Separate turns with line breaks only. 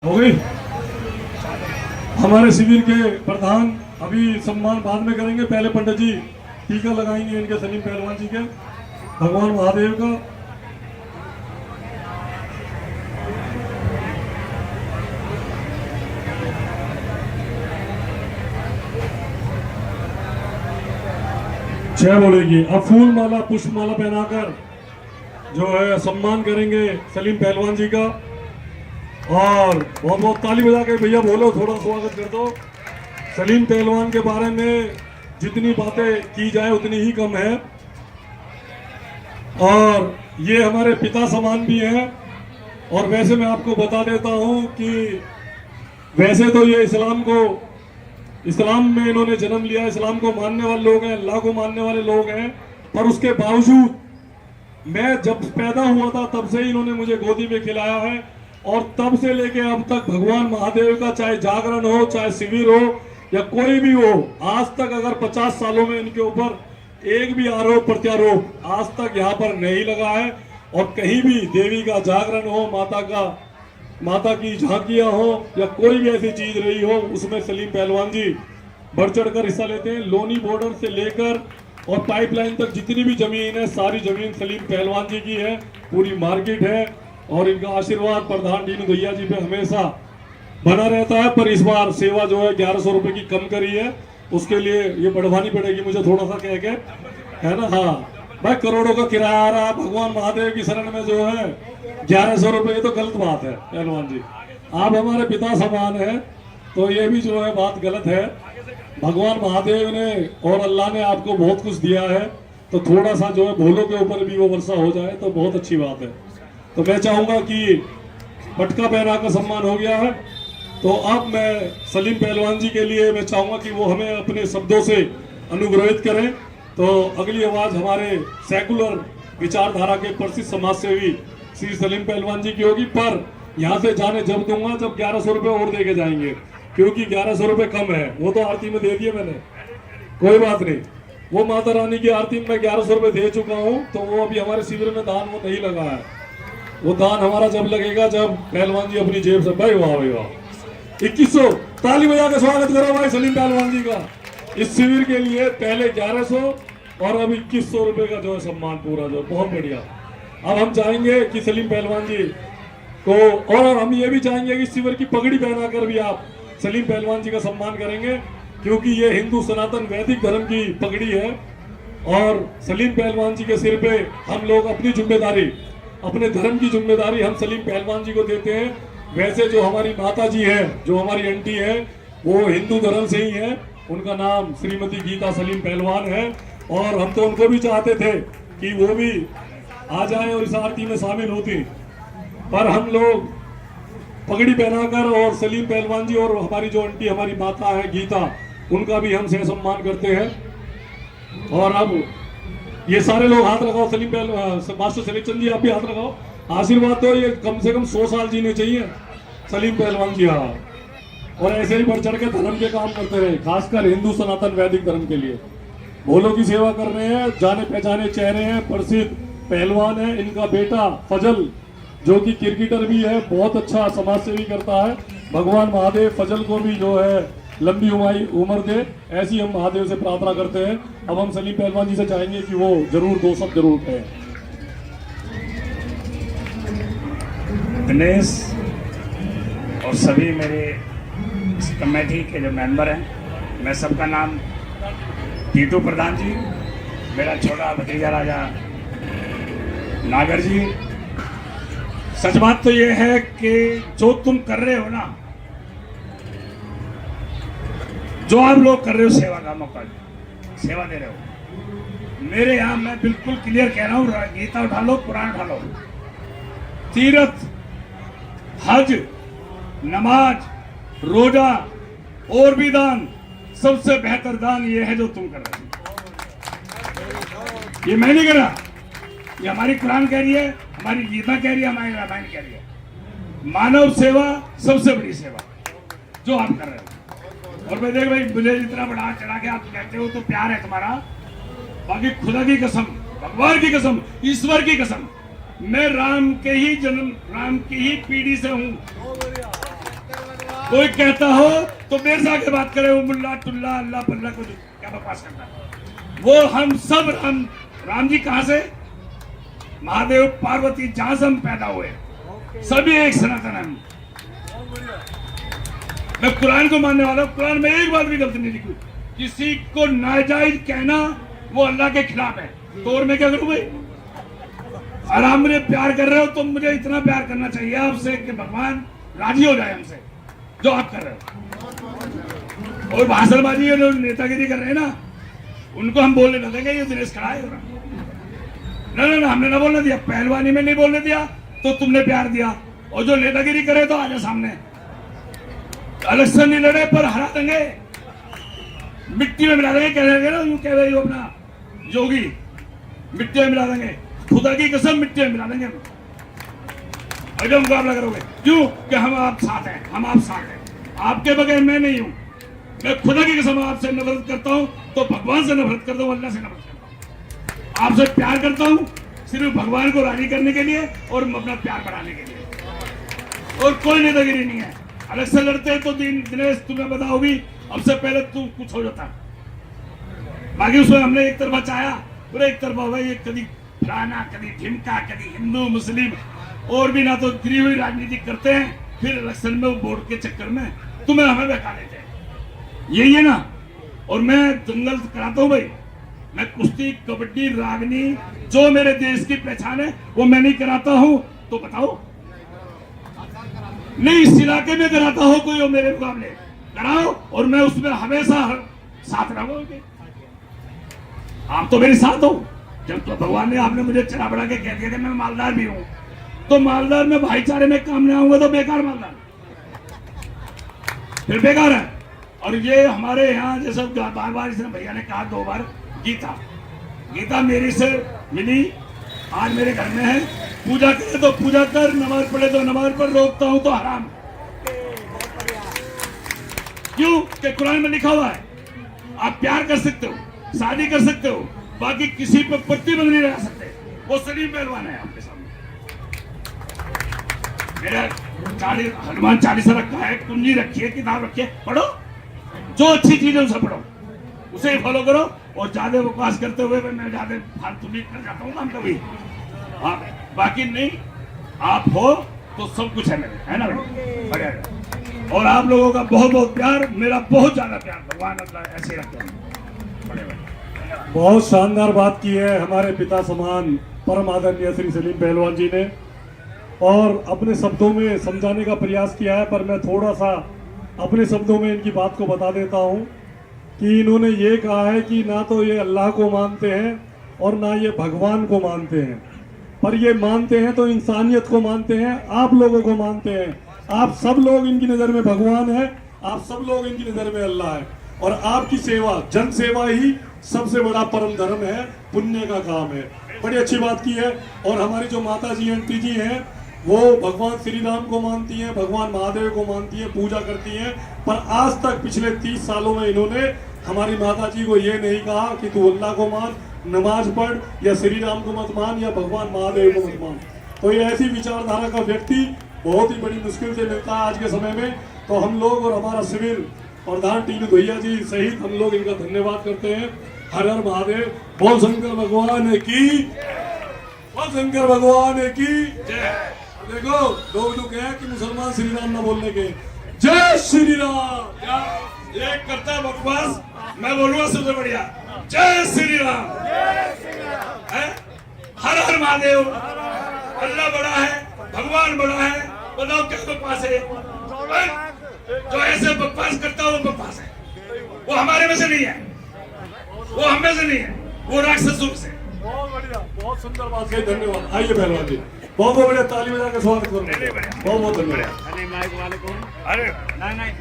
हो गई। हमारे शिविर के प्रधान अभी सम्मान बाद में करेंगे, पहले पंडित जी टीका लगाएंगे इनके सलीम पहलवान जी के, भगवान महादेव का। जय बोलेगी। अब फूल माला पुष्प माला पहनाकर जो है सम्मान करेंगे सलीम पहलवान जी का। और बहुत बहुत ताली बजा के भैया बोलो, थोड़ा स्वागत कर दो। सलीम पहलवान के बारे में जितनी बातें की जाए उतनी ही कम है। और ये हमारे पिता समान भी हैं। और वैसे मैं आपको बता देता हूं कि वैसे तो ये इस्लाम में इन्होंने जन्म लिया, इस्लाम को मानने वाले लोग हैं, अल्लाह को मानने वाले लोग हैं। पर उसके बावजूद मैं जब पैदा हुआ था तब से ही इन्होंने मुझे गोदी में खिलाया है। और तब से लेके अब तक भगवान महादेव का चाहे जागरण हो, चाहे शिविर हो या कोई भी हो, आज तक अगर 50 सालों में इनके ऊपर एक भी आरोप प्रत्यारोप आज तक यहाँ पर नहीं लगा है। और कहीं भी देवी का जागरण हो, माता की झांकियां हो या कोई भी ऐसी चीज रही हो, उसमें सलीम पहलवान जी बढ़ चढ़कर हिस्सा लेते हैं। लोनी बॉर्डर से लेकर और पाइपलाइन तक जितनी भी जमीन है, सारी जमीन सलीम पहलवान जी की है, पूरी मार्केट है। और इनका आशीर्वाद प्रधान दीनू भैया जी पे हमेशा बना रहता है। पर इस बार सेवा जो है 1100 रुपए की कम करी है, उसके लिए ये बढ़वानी पड़ेगी मुझे थोड़ा सा कह के, है ना। हाँ भाई, करोड़ों का किराया आ रहा है, भगवान महादेव की शरण में जो है 1100 रुपए, ये तो गलत बात है पहलवान जी। आप हमारे पिता समान है, तो ये भी जो है बात गलत है। भगवान महादेव ने और अल्लाह ने आपको बहुत कुछ दिया है, तो थोड़ा सा जो है भोलों के ऊपर भी वो वर्षा हो जाए तो बहुत अच्छी बात है। तो मैं चाहूंगा कि पटका पहना का सम्मान हो गया है, तो अब मैं सलीम पहलवान जी के लिए मैं चाहूंगा कि वो हमें अपने शब्दों से अनुग्रहित करें। तो अगली आवाज हमारे सेकुलर विचारधारा के प्रसिद्ध समाज सेवी श्री सलीम पहलवान जी की होगी। पर यहाँ से जाने जब दूंगा जब 1100 रुपये और दे के जाएंगे, क्योंकि 1100 रुपये कम है। वो तो आरती में दे दिए मैंने, कोई बात नहीं। वो माता रानी की आरती में 1100 रुपये दे चुका हूँ, तो वो अभी हमारे शिविर में दान वो नहीं लगा है। वो दान हमारा जब लगेगा जब पहलवान जी अपनी जेब से, भाई वाह भाई वाह, 2100 ताली बजा के स्वागत करो भाई सलीम पहलवान जी का। इस शिविर के लिए पहले 1100 और अब 2100 रुपए का जो है सम्मान पूरा, जो बहुत बढ़िया। अब हम चाहेंगे कि सलीम पहलवान जी को, और हम ये भी चाहेंगे कि शिविर की पगड़ी पहनाकर भी आप सलीम पहलवान जी का सम्मान करेंगे, क्योंकि ये हिंदू सनातन वैदिक धर्म की पगड़ी है। और सलीम पहलवान जी के सिर पे हम लोग अपनी जिम्मेदारी, अपने धर्म की जिम्मेदारी हम सलीम पहलवान जी को देते हैं। वैसे जो हमारी माता जी है, जो हमारी आंटी है, वो हिंदू धर्म से ही है, उनका नाम श्रीमती गीता सलीम पहलवान है। और हम तो उनको भी चाहते थे कि वो भी आ जाए और इस आरती में शामिल होती, पर हम लोग पगड़ी पहनाकर और सलीम पहलवान जी और हमारी जो आंटी हमारी माता है गीता, उनका भी हम से सम्मान करते हैं। और अब ये सारे लोग हाथ लगाओ, सलीम पहलवान मास्टर सिलेक्शन जी आप भी हाथ लगाओ, आशीर्वाद दो। ये कम से कम 100 साल जीने चाहिए सलीम पहलवान जी। हाँ, और ऐसे ही बढ़ चढ़ के धर्म के काम करते रहे, खासकर हिंदू सनातन वैदिक धर्म के लिए भोलों की सेवा कर रहे हैं। जाने पहचाने चेहरे हैं, प्रसिद्ध पहलवान है। इनका बेटा फजल जो कि क्रिकेटर भी है, बहुत अच्छा समाज सेवी करता है। भगवान महादेव फजल को भी जो है लंबी उम्र दे, ऐसी हम महादेव से प्रार्थना करते हैं। अब हम सलीम पहलवान जी से चाहेंगे कि वो जरूर 2 शब्द जरूर कहें।
दिनेश और सभी मेरे इस कमेटी के जो मेंबर हैं, मैं सबका नाम टीटू प्रधान जी, मेरा छोटा भतीजा राजा नागर जी। सच बात तो ये है कि जो तुम कर रहे हो ना, जो आप लोग कर रहे हो, सेवा का मौका, सेवा दे रहे हो। मेरे यहाँ मैं बिल्कुल क्लियर कह रहा हूँ, गीता उठा लो, कुरान उठा लो, तीर्थ, हज, नमाज, रोजा और भी दान, सबसे बेहतर दान ये है जो तुम कर रहे हो। ये मैं नहीं कर रहा, ये हमारी कुरान कह रही है, हमारी गीता कह रही है, हमारी रामायण कह रही है। मानव सेवा सबसे बड़ी सेवा जो आप कर रहे हो। और मैं देख भाई, मुझे इतना बढ़ा चढ़ा के आप कहते हो तो प्यार है तुम्हारा, बाकी खुदा की कसम, भगवान की कसम, ईश्वर की कसम, मैं राम के ही जन्म, राम की ही पीढ़ी से हूं। कोई कहता हो तो मेरे से आके बात करे, वो मुल्ला टुल्ला अल्लाह बल्ला को क्या बकवास करता है। वो हम सब राम जी कहां से, महादेव पार्वती जहां से हम पैदा हुए, सभी एक सनातन है। मैं कुरान को मानने वाला हूं, कुरान में एक बात भी गलत नहीं लिखी। किसी को नाजायज कहना वो अल्लाह के खिलाफ है, तो और मैं क्या करूं भाई। और आप मुझे प्यार कर रहे हो तो मुझे इतना प्यार करना चाहिए आपसे कि भगवान राजी हो जाए हमसे, जो आप कर रहे हो। और भाषणबाजी और नेतागिरी कर रहे हैं ना, उनको हम बोलने ना देंगे, ये दिनेश खड़ा है। ना हमने ना बोलने दिया, पहलवानी में नहीं बोलने दिया तो तुमने प्यार दिया, और जो नेतागिरी करे तो आजा सामने। इलेक्शन नहीं लड़े पर हरा देंगे, मिट्टी में मिला देंगे, कह रहे ना यूं कह रहे हो अपना योगी, मिट्टी में मिला देंगे, खुदा की कसम मिट्टी में मिला देंगे। अगर मुकाबला करोगे क्यों कि हम आप साथ हैं, हम आप साथ हैं, आपके बगैर मैं नहीं हूं। मैं खुदा की कसम आपसे नफरत करता हूं तो भगवान से नफरत करता हूं, अल्लाह से नफरत करता हूं। आपसे प्यार करता हूं सिर्फ भगवान को राजी करने के लिए और अपना प्यार बढ़ाने के लिए, और कोई नेतागिरी नहीं है। इलेक्शन लड़ते हैं तो दिनेश तुम्हें बताओ भी, हमसे पहले तू कुछ हो जाता, बाकी उसमें हमने एक तरफा चाया, पूरे एक तरफा भाई, ये कभी फलाना कभी ढिमका, कभी हिंदू मुस्लिम, और भी ना तो गिरी हुई राजनीति करते हैं, फिर इलेक्शन में वोट के चक्कर में तुम्हें हमें बहका देते हैं, यही है ना। और मैं दंगल कराता हूं भाई, मैं कुश्ती कबड्डी रागनी जो मेरे देश की पहचान है वो मैं नहीं कराता हूं, तो बताओ नहीं इस इलाके में कराता हो कोई हो मेरे मुकाबले कराओ, और मैं उसमें हमेशा साथ रहूंगी। आप तो मेरे साथ हो, जब तो भगवान ने आपने मुझे चढ़ा बढ़ा के कह दिया कि मैं मालदार भी हूं, तो मालदार में भाईचारे में काम नहीं आऊंगा तो बेकार मालदार, फिर बेकार है। और ये हमारे यहाँ जैसे बार बार इसने भैया ने कहा 2 बार, गीता मेरी से मिली, आज मेरे घर में है, पूजा करे तो पूजा कर, नमाज पढ़े तो नमाज पढ़, रोकता हूं तो हराम। क्यों कि कुरान में लिखा हुआ है आप प्यार कर सकते हो, शादी कर सकते हो, बाकी किसी पर प्रतिबंध नहीं लगा सकते। वो सलीम पहलवान है आपके सामने, मेरा 40 हनुमान 40 रखा है, कुंजी रखी है, किताब रखी है, पढ़ो, जो अच्छी चीज है उसे पढ़ो, उसे ही फॉलो करो। और ज्यादा बकवास करते हुए मैं ज्यादा फालतू भी कर जाता हूँ ना कभी, हाँ बाकी नहीं, आप हो तो सब कुछ है मेरे, है ना भाई, बढ़िया। और आप लोगों का बहुत बहुत प्यार, मेरा बहुत ज्यादा प्यार, भगवान अल्लाह ऐसे रखते हैं, बड़े।
बहुत शानदार बात की है हमारे पिता समान परम आदरणीय श्री सलीम पहलवान जी ने, और अपने शब्दों में समझाने का प्रयास किया है, पर मैं थोड़ा सा अपने शब्दों में इनकी बात को बता देता हूँ कि इन्होंने ये कहा है कि ना तो ये अल्लाह को मानते हैं और ना ये भगवान को मानते हैं, पर ये मानते हैं तो इंसानियत को मानते हैं, आप लोगों को मानते हैं। आप सब लोग इनकी नज़र में भगवान है, आप सब लोग इनकी नज़र में अल्लाह है, और आपकी सेवा, जन सेवा ही सबसे बड़ा परम धर्म है, पुण्य का काम है। बड़ी अच्छी बात की है। और हमारी जो माता जी आंटी जी हैं वो भगवान श्री राम को मानती हैं, भगवान महादेव को मानती हैं, पूजा करती हैं, पर आज तक पिछले 30 सालों में इन्होंने हमारी माता जी को ये नहीं कहा कि तू अल्लाह को मान, नमाज पढ़, या श्री राम को मत मान, या भगवान महादेव को मत मान। तो ये ऐसी विचारधारा का व्यक्ति बहुत ही बड़ी मुश्किल से मिलता है आज के समय में। तो हम लोग और हमारा शिविर प्रधान टीनू भैया जी सहित हम लोग इनका धन्यवाद करते हैं। हर हर महादेव, बोल शंकर भगवान की, बोल शंकर भगवान की जय। देखो लोग जो कहे कि मुसलमान श्री राम ना बोलने के, जय श्री राम। ये करता है बकवास, मैं बोलूंगा सबसे बढ़िया जय श्री राम, हर हर महादेव। अल्लाह बड़ा है, भगवान बड़ा है, बताओ क्या बकवास है। जो ऐसे बकवास करता है वो बकवास है, वो हमारे में से नहीं है, वो हम में से नहीं है, वो राक्षसों से। बहुत बढ़िया, बहुत सुंदर बात कही, धन्यवाद। आइए पहलवान जी, बहुत बहुत बढ़िया, ताली बजा के स्वागत करो, बहुत बहुत धन्यवाद।
अरे नहीं